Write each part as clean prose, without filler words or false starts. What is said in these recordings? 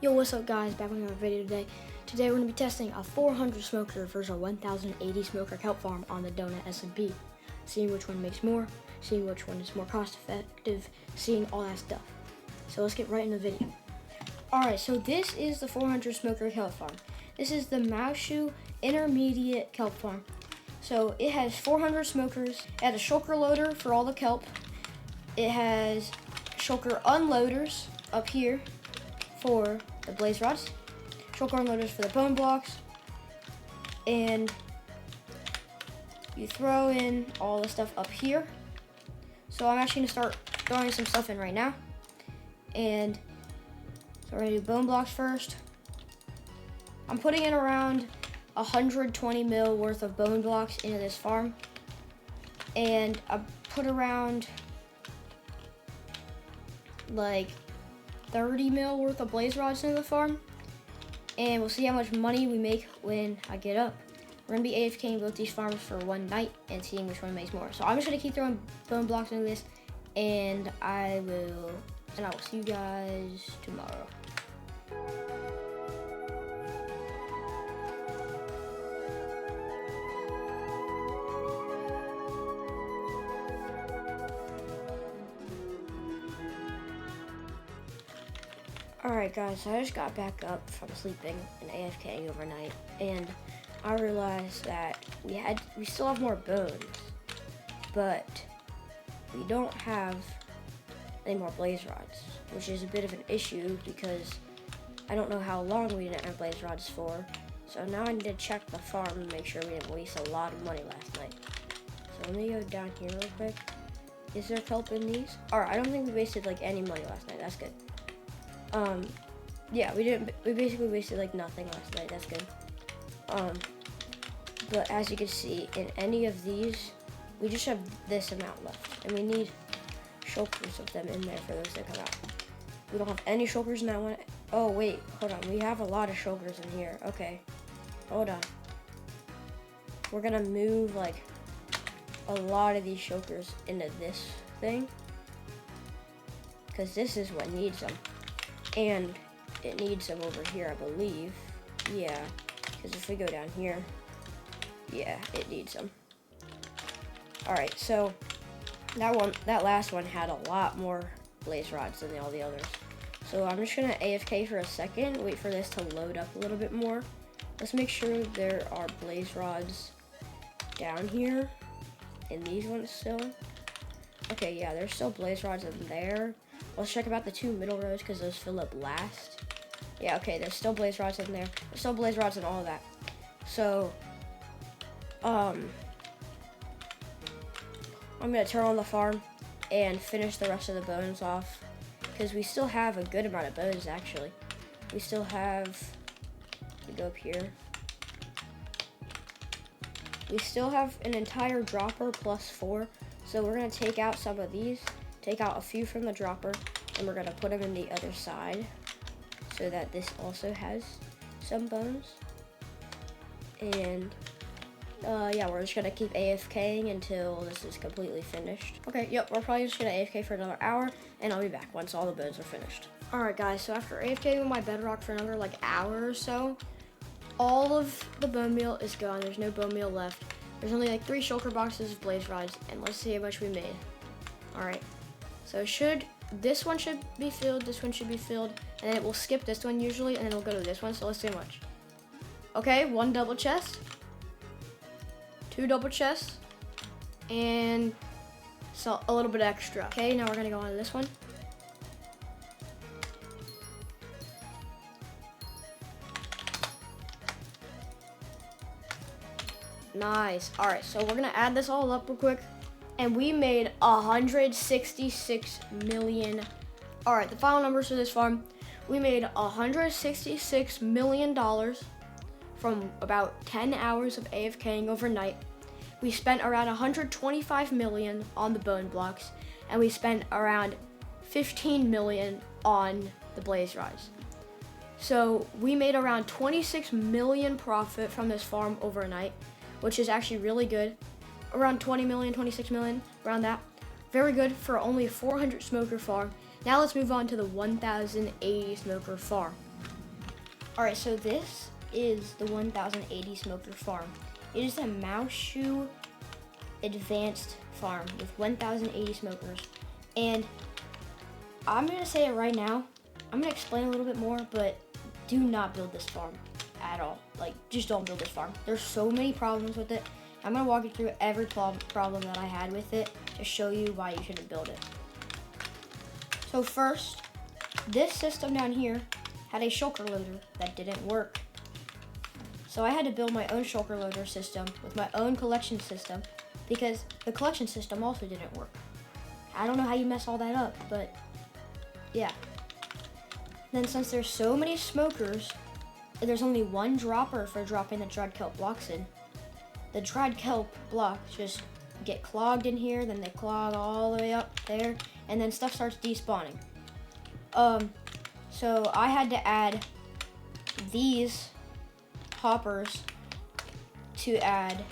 Yo, what's up guys, back with another video today. Today we're going to be testing a 400 smoker versus a 1080 Smoker Kelp Farm on the Donut SMP. Seeing which one makes more, seeing which one is more cost effective, seeing all that stuff. So let's get right into the video. Alright, so this is the 400 Smoker Kelp Farm. This is the Maushu Intermediate Kelp Farm. So it has 400 smokers. It has a shulker loader for all the kelp. It has shulker unloaders up here for the blaze rods, shulker unloaders for the bone blocks, and you throw in all the stuff up here. So I'm actually gonna start throwing some stuff in right now. And so we're gonna do bone blocks first. I'm putting in around 120 mil worth of bone blocks into this farm. And I put around like 30 mil worth of blaze rods into the farm, and we'll see how much money we make when I get up. We're gonna be AFKing both these farms for one night and seeing which one makes more. So I'm just gonna keep throwing bone blocks into this, and I will see you guys tomorrow. Alright guys, so I just got back up from sleeping and AFKing overnight, and I realized that we still have more bones, but we don't have any more blaze rods, which is a bit of an issue because I don't know how long we didn't have blaze rods for. So now I need to check the farm and make sure we didn't waste a lot of money last night. So let me go down here real quick. Is there kelp in these? Alright, I don't think we wasted like any money last night. That's good. Yeah, we basically wasted like nothing last night. That's good. But as you can see, in any of these, we just have this amount left, and we need shulkers of them in there for those to come out. We don't have any shulkers in that one. Oh wait, hold on, we have a lot of shulkers in here. Okay, hold on. We're gonna move like a lot of these shulkers into this thing, because this is what needs them. And it needs them over here, I believe. Yeah, because if we go down here, yeah, it needs them. Alright, so that last one had a lot more blaze rods than all the others. So I'm just gonna AFK for a second, wait for this to load up a little bit more. Let's make sure there are blaze rods down here in these ones still. Okay, yeah, there's still blaze rods in there. Let's check about the two middle rows because those fill up last. Yeah, okay, there's still blaze rods in there. There's still blaze rods and all of that. So, I'm gonna turn on the farm and finish the rest of the bones off because we still have a good amount of bones actually. We still have, we go up here. We still have an entire dropper plus 4. So we're gonna take out some of these, take out a few from the dropper, and we're gonna put them in the other side so that this also has some bones. And yeah, we're just gonna keep AFKing until this is completely finished. Okay, yep, we're probably just gonna AFK for another hour, and I'll be back once all the bones are finished. Alright guys, so after AFKing with my bedrock for another like hour or so, all of the bone meal is gone. There's no bone meal left. There's only like 3 shulker boxes of blaze rods, and let's see how much we made. Alright, so this one should be filled, this one should be filled, and then it will skip this one usually, and then it'll go to this one, so let's see how much. Okay, 1 double chest, 2 double chests, and so a little bit extra. Okay, now we're gonna go on to this one. Nice. Alright, so we're gonna add this all up real quick. And we made 166 million. Alright, the final numbers for this farm. We made $166 million from about 10 hours of AFKing overnight. We spent around 125 million on the bone blocks, and we spent around 15 million on the blaze rods. So we made around 26 million profit from this farm overnight, which is actually really good. Around 20 million, 26 million, around that. Very good for only a 400 smoker farm. Now let's move on to the 1080 smoker farm. Alright, so this is the 1080 Smoker Farm. It is a mouse shoe advanced farm with 1080 smokers. And I'm going to say it right now. I'm going to explain a little bit more, but do not build this farm at all. Like, just don't build this farm. There's so many problems with it. I'm going to walk you through every problem that I had with it to show you why you shouldn't build it. So first, this system down here had a shulker loader that didn't work. So I had to build my own shulker loader system with my own collection system because the collection system also didn't work. I don't know how you mess all that up, but yeah. Then since there's so many smokers, there's only one dropper for dropping the dried kelp blocks in. The dried kelp blocks just get clogged in here, then they clog all the way up there, and then stuff starts despawning. So I had to add these hoppers to add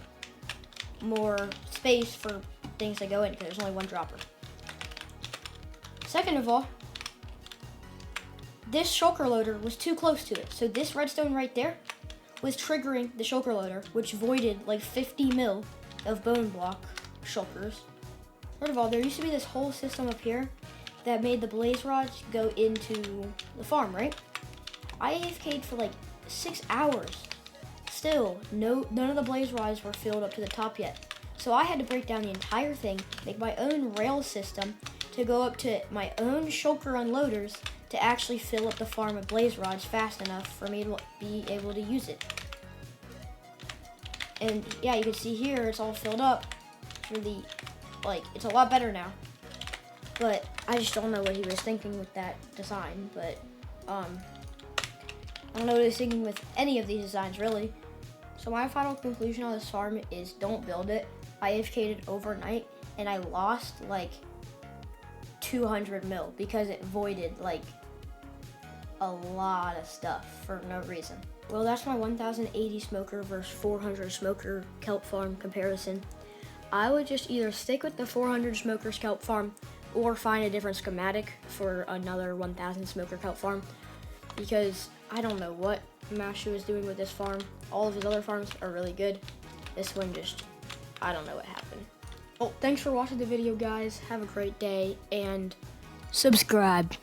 more space for things to go in because there's only one dropper. Second of all, this shulker loader was too close to it. So this redstone right there was triggering the shulker loader, which voided like 50 mil of bone block shulkers. Third of all, there used to be this whole system up here that made the blaze rods go into the farm, right? I AFK'd for like 6 hours. Still, none of the blaze rods were filled up to the top yet. So I had to break down the entire thing, make my own rail system to go up to my own shulker unloaders to actually fill up the farm with blaze rods fast enough for me to be able to use it. And yeah, you can see here it's all filled up for the, like, it's a lot better now. But I just don't know what he was thinking with that design, but I don't know what he was thinking with any of these designs really. So my final conclusion on this farm is don't build it. I AFK'd it overnight and I lost like 200 mil because it voided like a lot of stuff for no reason. Well, that's my 1080 smoker versus 400 smoker kelp farm comparison. I would just either stick with the 400 smoker kelp farm or find a different schematic for another 1000 smoker kelp farm because I don't know what Mashu is doing with this farm. All of his other farms are really good. This one just, I don't know what happened. Well, thanks for watching the video, guys. Have a great day and subscribe.